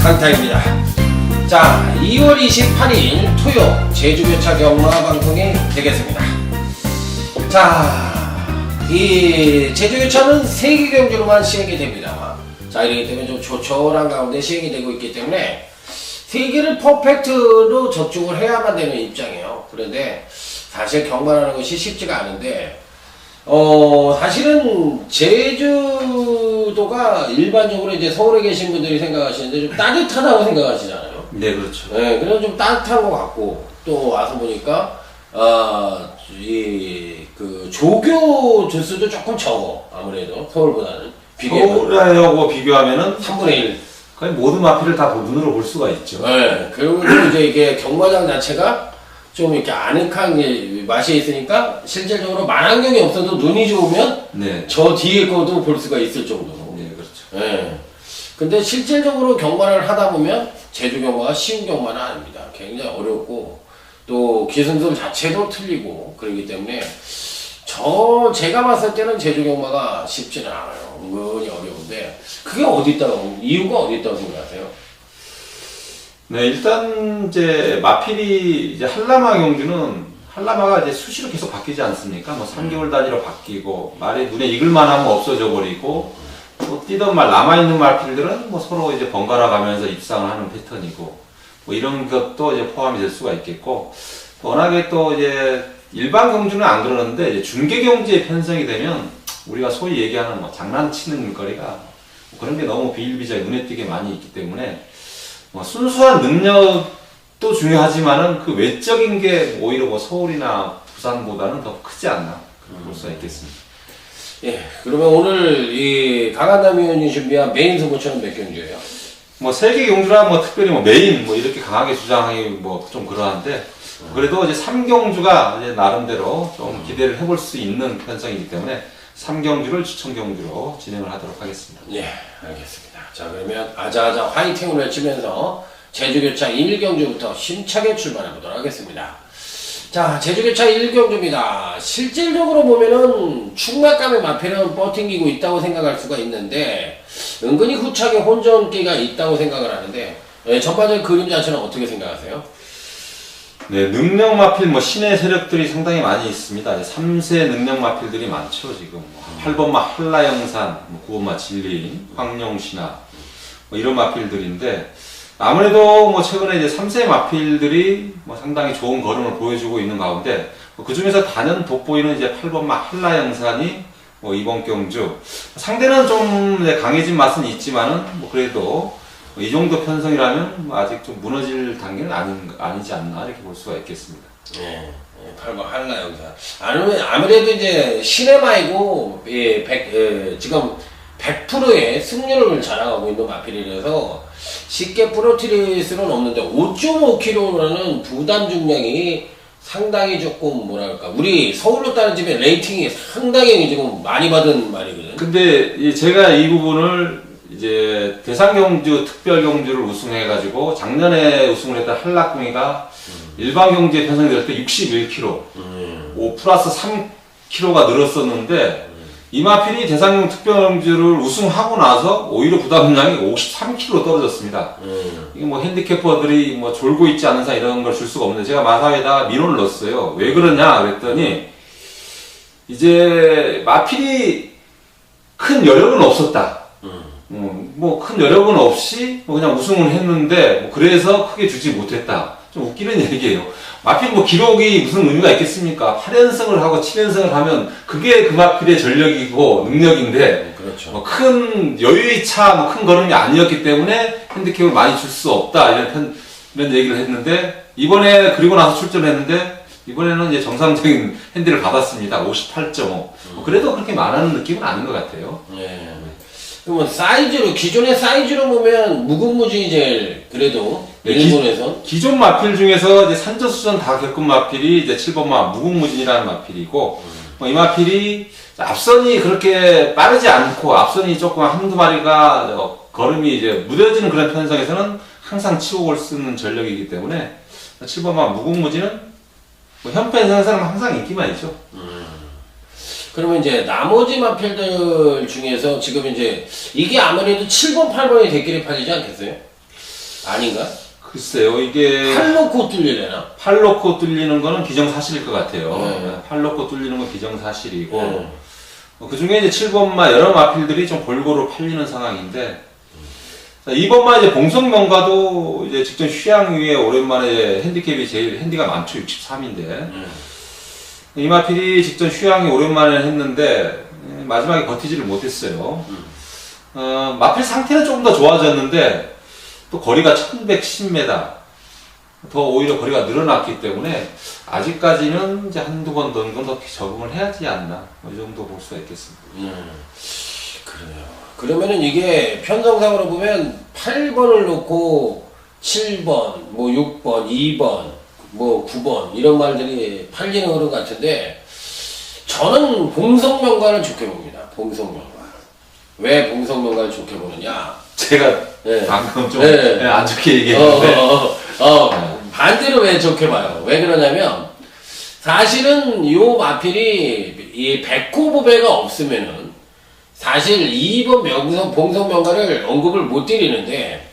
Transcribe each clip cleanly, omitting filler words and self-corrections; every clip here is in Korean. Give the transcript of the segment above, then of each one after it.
강타입니다. 자, 2월 28일 토요 제주교차 경마 방송이 되겠습니다. 자, 이 제주교차는 3개 경주로만 시행이 됩니다. 자, 이렇기 때문에 좀 조촐한 가운데 시행이 되고 있기 때문에 3개를 퍼펙트로 적중을 해야만 되는 입장이에요. 그런데 사실 경마라는 것이 쉽지가 않은데 사실은 제주도가 일반적으로 이제 서울에 계신 분들이 생각하시는데 좀 따뜻하다고 생각하시잖아요. 네, 그렇죠. 네, 그래서 좀 따뜻한 것 같고, 또 와서 보니까, 그 조교 주수도 조금 적어. 아무래도 서울보다는. 서울하고 비교하면은 3분의 1. 거의 모든 마피를 다 눈으로 볼 수가 있죠. 네, 그리고 이제 이게 경마장 자체가 좀 이렇게 아늑한 맛이 있으니까 실질적으로 만안경이 없어도 눈이 좋으면 네. 저 뒤에 거도 볼 수가 있을 정도로. 네, 그렇죠. 네. 근데 실질적으로 경마를 하다 보면 제주 경마가 쉬운 경마는 아닙니다. 굉장히 어렵고 또 기승술 자체도 틀리고 그러기 때문에 제가 봤을 때는 제주 경마가 쉽지는 않아요. 은근히 어려운데 그게 어디 있다고 이유가 어디 있다고 생각하세요? 네, 일단 이제 마필이 이제 한라마 한라마가 이제 수시로 계속 바뀌지 않습니까? 뭐 3개월 단위로 바뀌고 말이 눈에 익을만 하면 없어져 버리고 또 뛰던 말 남아있는 마필들은 뭐 서로 이제 번갈아 가면서 입상을 하는 패턴이고 뭐 이런 것도 이제 포함이 될 수가 있겠고 워낙에 또 이제 일반 경주는 안 그러는데 이제 중계 경주에 편성이 되면 우리가 소위 얘기하는 뭐 장난치는 거리가 뭐 그런 게 너무 비일비재하게 눈에 띄게 많이 있기 때문에 뭐 순수한 능력도 중요하지만은 그 외적인 게 오히려 뭐 서울이나 부산보다는 더 크지 않나 볼 수가 있겠습니다. 예, 그러면 오늘 이 강한남 의원이 준비한 메인 승부처는 몇 경주예요? 뭐 세계 경주라 뭐 특별히 뭐 메인 뭐 이렇게 강하게 주장하기 뭐 좀 그러한데 그래도 이제 3경주가 이제 나름대로 좀 기대를 해볼 수 있는 편성이기 때문에 3경주를 추천 경주로 진행을 하도록 하겠습니다. 예, 알겠습니다. 자, 그러면 아자아자 화이팅을 외치면서 제주교차 1경주부터 힘차게 출발해 보도록 하겠습니다. 자, 제주교차 1경주입니다. 실질적으로 보면은 충막감의 마필은 버팅기고 있다고 생각할 수가 있는데 은근히 후차게 혼전기가 있다고 생각을 하는데 전반적인 그림 자체는 어떻게 생각하세요? 네, 능력 마필 뭐 신의 세력들이 상당히 많이 있습니다. 3세 능력 마필들이 많죠, 지금. 8번마 한라영산, 9번마 진리인, 황룡신화, 뭐 이런 마필들인데, 아무래도 뭐 최근에 이제 3세 마필들이 뭐 상당히 좋은 걸음을 보여주고 있는 가운데, 그 중에서 단연 돋보이는 이제 8번마 한라영산이 뭐 이번 경주, 상대는 좀 강해진 맛은 있지만은, 뭐 그래도 이 정도 편성이라면 아직 좀 무너질 단계는 아니지 않나 이렇게 볼 수가 있겠습니다. 예, 8번 한라영산. 아무래도 이제 시네마이고 지금 100%의 승률을 자랑하고 있는 마필이라서 쉽게 부러뜨릴 수는 없는데 5.5kg라는 부담 중량이 상당히 조금 뭐랄까 우리 서울로 따지면 레이팅이 상당히 지금 많이 받은 말이거든요. 근데 제가 이 부분을 이제 대상경주 특별경주를 우승해가지고 작년에 우승을 했던 한라궁이가 일반 경주에 편성이 될 때 61kg 5 플러스 3kg가 늘었었는데 이마필이 대상경 특별경주를 우승하고 나서 오히려 부담량이 53kg 떨어졌습니다. 이게 뭐 핸디캐퍼들이 뭐 졸고 있지 않은 상 이런 걸 줄 수가 없는데 제가 마사에다가 민원을 넣었어요. 왜 그러냐 그랬더니 이제 마필이 큰 여력은 없었다. 뭐 큰 여력은 없이 뭐 그냥 우승을 했는데 뭐 그래서 크게 주지 못했다. 좀 웃기는 얘기예요. 마필 뭐 기록이 무슨 의미가 있겠습니까? 8연승을 하고 7연승을 하면 그게 그 마필의 전력이고 능력인데 그렇죠. 뭐 큰 여유의 차, 뭐 큰 걸음이 아니었기 때문에 핸디캡을 많이 줄 수 없다 이런 얘기를 했는데 이번에 그리고 나서 출전했는데 이번에는 이제 정상적인 핸디를 받았습니다. 58.5. 그래도 그렇게 많은 느낌은 아닌 것 같아요. 예. 그러면 사이즈로 기존의 사이즈로 보면 무궁무진이 제일 그래도 네, 일본에서 기존 마필 중에서 이제 산전수전 다 겪은 마필이 이제 7번마 무궁무진이라는 마필이고 이 마필이 앞선이 그렇게 빠르지 않고 앞선이 조금 한두 마리가 걸음이 이제 무뎌지는 그런 편성에서는 항상 치고올 수 있는 전력이기 때문에 7번마 무궁무진은 뭐 현편상에서는 항상 인기만 있죠. 그러면 이제 나머지 마필들 중에서 지금 이제 이게 아무래도 7번, 8번이 대끼리 팔리지 않겠어요? 아닌가? 글쎄요, 이게 팔 놓고 뚫리려나? 팔 놓고 뚫리는 거는 기정사실일 것 같아요. 네. 팔 놓고 뚫리는 건 기정사실이고 그 중에 이제 7번마 여러 마필들이 좀 골고루 팔리는 상황인데 2번마 이제 봉성명가도 이제 직전 휴양 위에 오랜만에 핸디캡이 제일 핸디가 많죠. 63인데 이 마필이 직전 휴양이 오랜만에 했는데 마지막에 버티지를 못했어요. 마필 상태는 조금 더 좋아졌는데 또 거리가 1110m 더 오히려 거리가 늘어났기 때문에 아직까지는 이제 한두 번 정도 더 적응을 해야지 않나 이 정도 볼 수가 있겠습니다. 그래요. 그러면은 이게 편성상으로 보면 8번을 놓고 7번, 뭐 6번, 2번, 뭐 9번 이런 말들이 팔리는 흐름 같은데 저는 봉성명가를 좋게 봅니다. 봉성명가. 왜 봉성명가를 좋게 보느냐? 제가 네. 방금 좀 네. 안 좋게 얘기했는데 반대로 왜 좋게 봐요? 왜 그러냐면 사실은 요 마필이 이 백호보배가 없으면은 사실 2번 봉성명가를 언급을 못 드리는데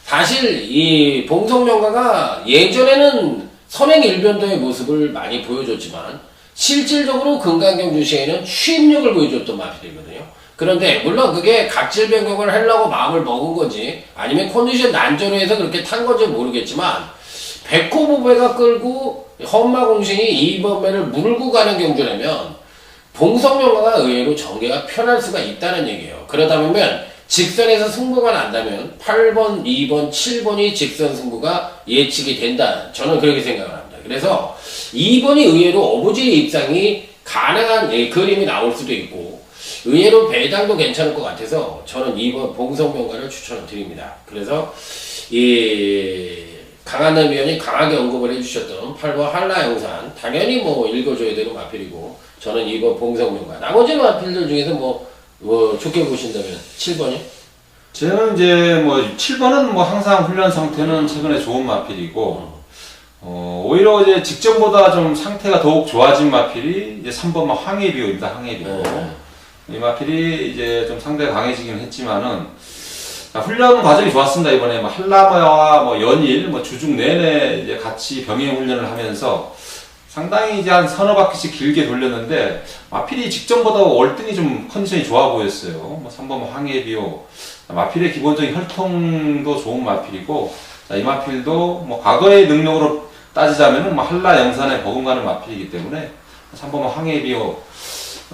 사실 이 봉성명가가 예전에는 선행일변도의 모습을 많이 보여줬지만 실질적으로 금강경주시에는 취입력을 보여줬던 마필이거든요. 그런데 물론 그게 각질 변경을 하려고 마음을 먹은 건지 아니면 컨디션 난조로 해서 그렇게 탄 건지 모르겠지만 백호보배가 끌고 험마공신이 2번 배를 물고 가는 경주라면 봉성명가가 의외로 전개가 편할 수가 있다는 얘기예요. 그러다 보면 직선에서 승부가 난다면 8번, 2번, 7번이 직선 승부가 예측이 된다. 저는 그렇게 생각을 합니다. 그래서 2번이 의외로 어부지리 입상이 가능한 그림이 나올 수도 있고 의외로 배당도 괜찮을 것 같아서 저는 2번 봉성명가를 추천을 드립니다. 그래서 이 강한남 위원이 강하게 언급을 해주셨던 8번 한라영산 당연히 뭐 읽어줘야 되는 마필이고 저는 2번 봉성명가 나머지 마필들 중에서 뭐 좋게 보신다면 7번이요? 저는 이제 뭐 7번은 뭐 항상 훈련 상태는 최근에 좋은 마필이고 오히려 이제 직전보다 좀 상태가 더욱 좋아진 마필이 이제 3번마 황해비호입니다. 황해비호. 이 마필이 이제 좀 상대가 강해지긴 했지만은 훈련 과정이 좋았습니다. 이번에 뭐 한라마와 뭐 연일 뭐 주중 내내 이제 같이 병행 훈련을 하면서 상당히 이제 한 서너 바퀴씩 길게 돌렸는데 마필이 직전보다 월등히 좀 컨디션이 좋아 보였어요. 뭐 3번 황해비호 마필의 기본적인 혈통도 좋은 마필이고 이 마필도 뭐 과거의 능력으로 따지자면은 뭐 한라 영산에 버금가는 마필이기 때문에 3번 황해비호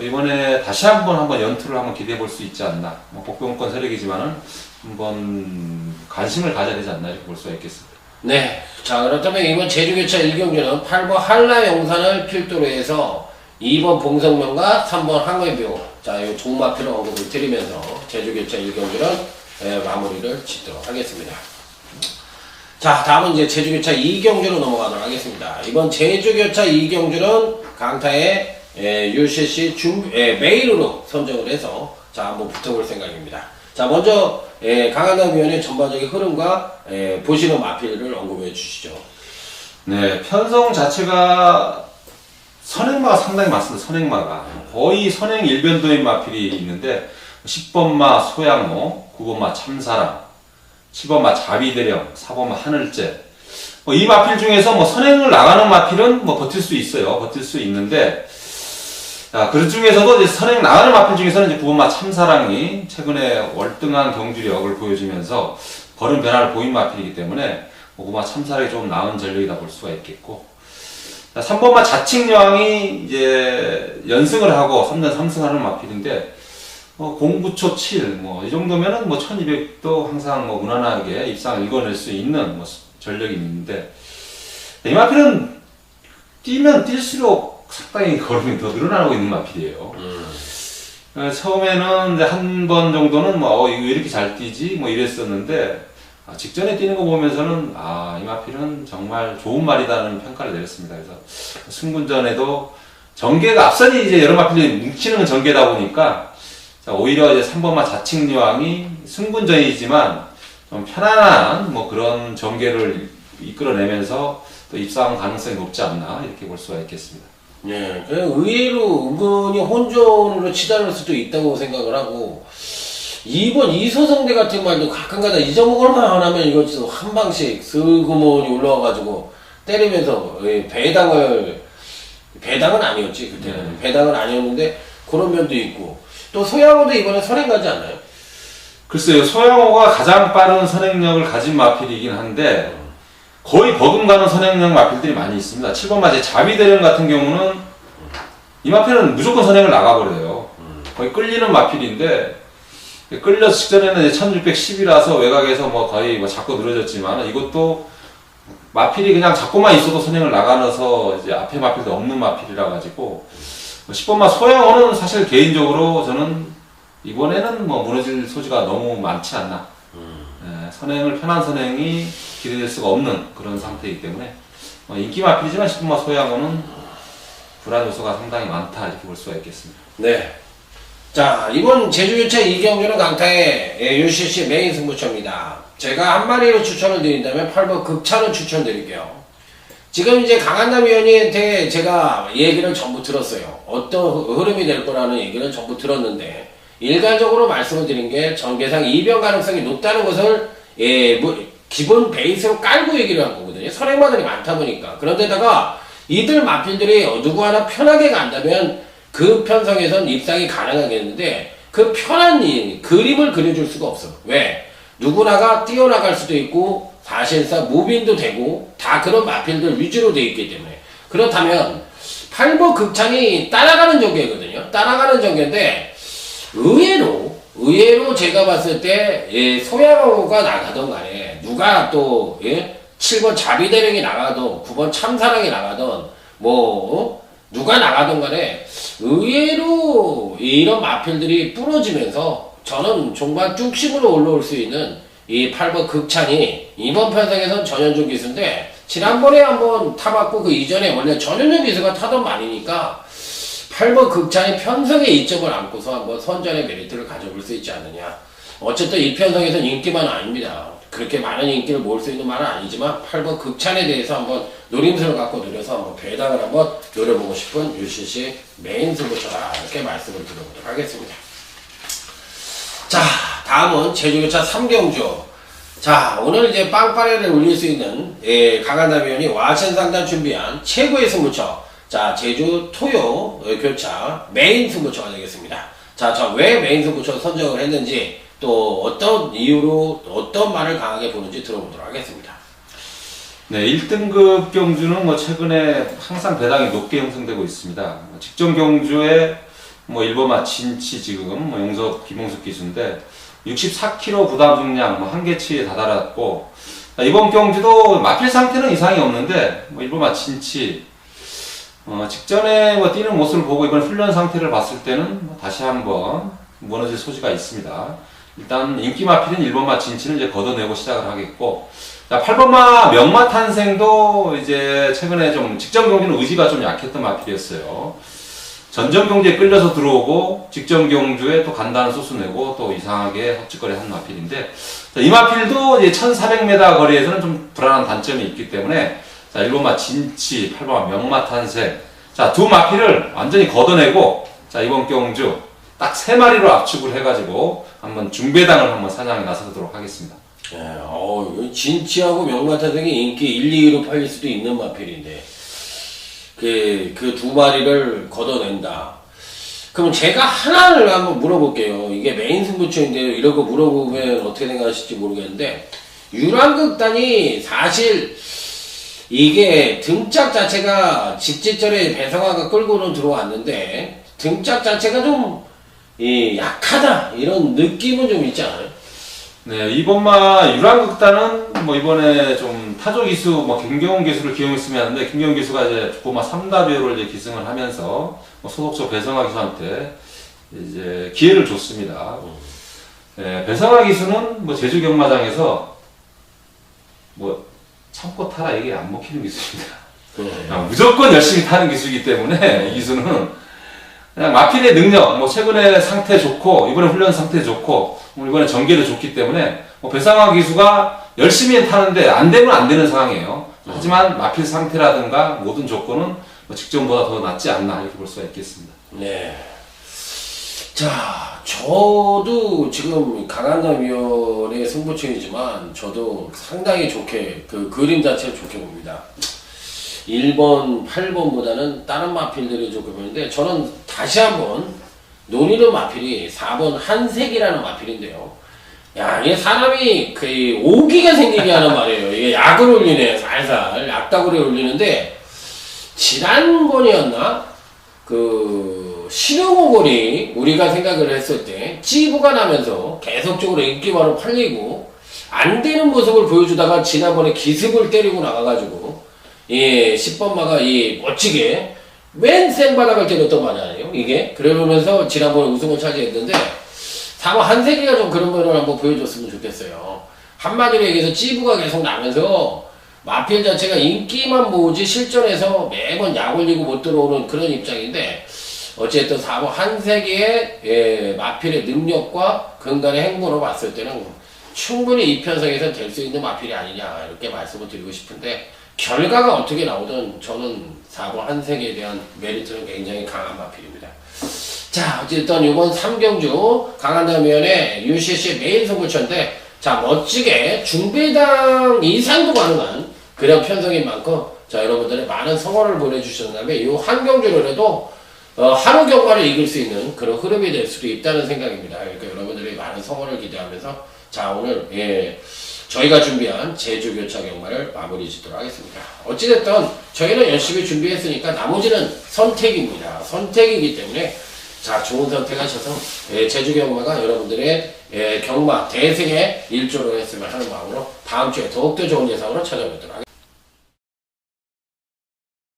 이번에 다시 한번 연투를 한번 기대해 볼 수 있지 않나. 뭐 복병권 세력이지만은 한번 관심을 가져야 되지 않나 이렇게 볼 수가 있겠습니다. 네. 자, 그렇다면 이번 제주교차 1경주는 8번 한라영산을 필두로 해서 2번 봉성명과 3번 황해비호 자, 이 종마필을 언급을 드리면서 제주교차 1경주는 마무리를 짓도록 하겠습니다. 자, 다음은 이제 제주교차 2경주로 넘어가도록 하겠습니다. 이번 제주교차 2경주는 강타의 UCC 메일으로 선정을 해서 자 한번 붙어볼 생각입니다. 자 먼저 강한남 위원의 전반적인 흐름과 보시는 마필을 언급해 주시죠. 네, 편성 자체가 선행마가 상당히 많습니다. 선행마가 거의 선행 일변도인 마필이 있는데 10번마 소양모, 9번마 참사랑, 7번마 자비대령, 4번마 하늘재 이 마필 중에서 뭐 선행을 나가는 마필은 뭐 버틸 수 있어요. 버틸 수 있는데 자, 그 중에서도 이제 선행 나가는 마필 중에서는 이제 9번마 참사랑이 최근에 월등한 경주력을 보여주면서 걸음 변화를 보인 마필이기 때문에 9번마 참사랑이 좀 나은 전력이다 볼 수가 있겠고, 자, 3번마 자칭여왕이 이제 연승을 하고 3년 3승하는 마필인데, 09초 7, 이 정도면은 1200도 항상 무난하게 입상을 읽어낼 수 있는 전력이 있는데, 이 마필은 뛰면 뛸수록 상당히 걸음이 더 늘어나고 있는 마필이에요. 처음에는 한 번 정도는 이거 왜 이렇게 잘 뛰지? 이랬었는데, 직전에 뛰는 거 보면서는, 이 마필은 정말 좋은 말이다라는 평가를 내렸습니다. 그래서 승군전에도 전개가 앞선이 이제 여러 마필이 뭉치는 전개다 보니까, 오히려 이제 3번마 자칭여왕이 승군전이지만 좀 편안한 그런 전개를 이끌어내면서 또 입상 가능성이 높지 않나 이렇게 볼 수가 있겠습니다. 예, 의외로 은근히 혼전으로 치달을 수도 있다고 생각을 하고 이번 이소성대 같은 말도 가끔가다 잊어먹을만 하면 이거 진짜 한 방씩 슬그머니 올라와가지고 때리면서 배당은 아니었지 그때는 배당은 아니었는데 그런 면도 있고 또 소양호도 이번에 선행 가지 않나요? 글쎄요, 소양호가 가장 빠른 선행력을 가진 마필이긴 한데 거의 버금가는 선행력 마필들이 많이 있습니다. 7번 마제 자비대령 같은 경우는 이 마필은 무조건 선행을 나가버려요. 거의 끌리는 마필인데 끌려서 직전에는 1610이라서 외곽에서 뭐 거의 뭐 잡고 늘어졌지만 이것도 마필이 그냥 잡고만 있어도 선행을 나가서 이제 앞에 마필도 없는 마필이라 가지고 10번마 소양호는 사실 개인적으로 저는 이번에는 뭐 무너질 소지가 너무 많지 않나. 선행을 편한 선행이 기대될 수가 없는 그런 상태이기 때문에 인기 마필이지만 10번마 소양호는 불안 요소가 상당히 많다 이렇게 볼 수가 있겠습니다. 네. 자, 이번 제주교차 2경주는 강타의 UCC 메인 승부처입니다. 제가 한 마리로 추천을 드린다면 8번 극찬을 추천드릴게요. 지금 이제 강한남 위원님한테 제가 얘기를 전부 들었어요. 어떤 흐름이 될 거라는 얘기를 전부 들었는데 일괄적으로 말씀을 드린 게 전개상 이변 가능성이 높다는 것을 기본 베이스로 깔고 얘기를 한 거거든요. 선행마들이 많다 보니까. 그런데다가 이들 마필들이 누구 하나 편하게 간다면 그 편성에선 입상이 가능하겠는데 그 편한 그림을 그려줄 수가 없어. 왜? 누구나가 뛰어나갈 수도 있고 사실상 무빙도 되고 다 그런 마필들 위주로 되어 있기 때문에 그렇다면 8번 극찬이 따라가는 전개거든요. 따라가는 전개인데 의외로 제가 봤을 때 소양호가 나가던 간에 누가 또 7번 자비대령이 나가던 9번 참사랑이 나가던 누가 나가던 간에 의외로 이런 마필들이 부러지면서 저는 종반 뚝심으로 올라올 수 있는 이 8번 극찬이 이번 편성에선 전현종 기수인데 지난번에 한번 타봤고 그 이전에 원래 전현종 기수가 타던 말이니까 8번 극찬이 편성에 이점을 안고서 한번 선전의 메리트를 가져볼 수 있지 않느냐. 어쨌든 이 편성에선 인기만은 아닙니다. 그렇게 많은 인기를 모을 수 있는 말은 아니지만 8번 극찬에 대해서 한번 노림수를 갖고 노려서 한번 배당을 한번 노려보고 싶은 UCC 메인 승부처다 이렇게 말씀을 드려보도록 하겠습니다. 자, 다음은 제주교차 3경주. 자, 오늘 이제 빵빠레를 올릴 수 있는 강한남 위원이 와천상단 준비한 최고의 승부처. 자, 제주 토요 교차 메인 승부처가 되겠습니다. 자, 저 왜 메인 승부처 선정을 했는지 또 어떤 이유로 어떤 말을 강하게 보는지 들어보도록 하겠습니다. 네, 1등급 경주는 뭐 최근에 항상 배당이 높게 형성되고 있습니다. 직전 경주에 뭐 1번마 진치 지금 용석 김홍석 기수인데 64kg 부담 중량 한계치에 다다랐고 이번 경주도 마필 상태는 이상이 없는데 1번마 진치 직전에 뛰는 모습을 보고 이번 훈련 상태를 봤을 때는 다시 한번 무너질 소지가 있습니다. 일단 인기 마필인 1번마 진치는 이제 걷어내고 시작을 하겠고, 자, 8번마 명마 탄생도 이제 최근에 좀 직전 경주는 의지가 좀 약했던 마필이었어요. 전전 경주에 끌려서 들어오고 직전 경주에 또 간단한 소수 내고 또 이상하게 헛짓거리 한 마필인데, 자, 이 마필도 이제 1400m 거리에서는 좀 불안한 단점이 있기 때문에 자, 1번마 진치, 8번마 명마 탄생, 자, 두 마필을 완전히 걷어내고 자, 이번 경주 딱 3마리로 압축을 해가지고 한번 중배당을 한번 사냥에 나서도록 하겠습니다. 진치하고 명마탄생이 인기 1, 2위로 팔릴 수도 있는 마필인데 그 두 마리를 걷어낸다. 그럼 제가 하나를 한번 물어볼게요. 이게 메인 승부처인데요. 이런 거 물어보면 어떻게 생각하실지 모르겠는데 유랑극단이 사실 이게 등짝 자체가 직지절에 배성화가 끌고는 들어왔는데 등짝 자체가 좀 약하다 이런 느낌은 좀 있지 않아요? 네, 이번마 유랑극단은 뭐 이번에 좀 타조 기수 김경훈 기수를 기용했으면 하는데 김경훈 기수가 이제 보마 3다비어를 이제 기승을 하면서 소속적 배성화 기수한테 이제 기회를 줬습니다. 네, 배성화 기수는 제주 경마장에서 참고 타라 이게 안 먹히는 기수입니다. 무조건 열심히 타는 기수이기 때문에 이 기수는 그냥 마필의 능력, 최근에 상태 좋고, 이번에 훈련 상태 좋고, 이번에 전개도 좋기 때문에, 배상화 기수가 열심히 타는데, 안 되면 안 되는 상황이에요. 하지만 마필 상태라든가 모든 조건은 직전보다 더 낫지 않나, 이렇게 볼 수가 있겠습니다. 네. 자, 저도 지금 강한남위원의 승부처이지만 저도 상당히 좋게 그 그림 자체를 좋게 봅니다. 1번, 8번보다는 다른 마필들이 좋게 보이는데 저는 다시 한번 노리는 마필이 4번 한색이라는 마필인데요. 야, 이게 사람이 그 오기가 생기게 하는 말이에요. 이게 약을 올리네, 살살 약다구리 올리는데 지난번이었나? 그 신흥호골이 우리가 생각을 했을 때 찌부가 나면서 계속적으로 인기만으로 팔리고 안 되는 모습을 보여주다가 지난번에 기습을 때리고 나가가지고 예 10번마가 이 멋지게 웬 생바닥을 때렸던 말 아니에요 이게. 그러면서 지난번에 우승을 차지했는데 4번 한세기가 좀 그런 면을 한번 보여줬으면 좋겠어요. 한마디로 얘기해서 찌부가 계속 나면서 마필 자체가 인기만 모으지 실전에서 매번 약 올리고 못 들어오는 그런 입장인데 어쨌든 4번 한세기의 예, 마필의 능력과 근간의 행보로 봤을 때는 충분히 이 편성에서 될 수 있는 마필이 아니냐 이렇게 말씀을 드리고 싶은데 결과가 어떻게 나오든 저는 4번 한세기에 대한 메리트는 굉장히 강한 마필입니다. 자, 어쨌든 이번 3경주 강한남위원의 UCC 메인 승부처인데 자, 멋지게 중배당 이상도 가능한 그런 편성인 만큼 자, 여러분들의 많은 성원을 보내주셨다면 이 한 경주로라도 하루 경과를 이길 수 있는 그런 흐름이 될 수도 있다는 생각입니다. 그러니까 여러분들의 많은 성원을 기대하면서 자, 오늘 예, 저희가 준비한 제주교차 경마를 마무리 짓도록 하겠습니다. 어찌됐든 저희는 열심히 준비했으니까 나머지는 선택입니다. 선택이기 때문에 자, 좋은 선택하셔서 예, 제주경마가 여러분들의 예, 경마 대승의 일조를 했으면 하는 마음으로 다음 주에 더욱더 좋은 예상으로 찾아뵙도록 하겠습니다.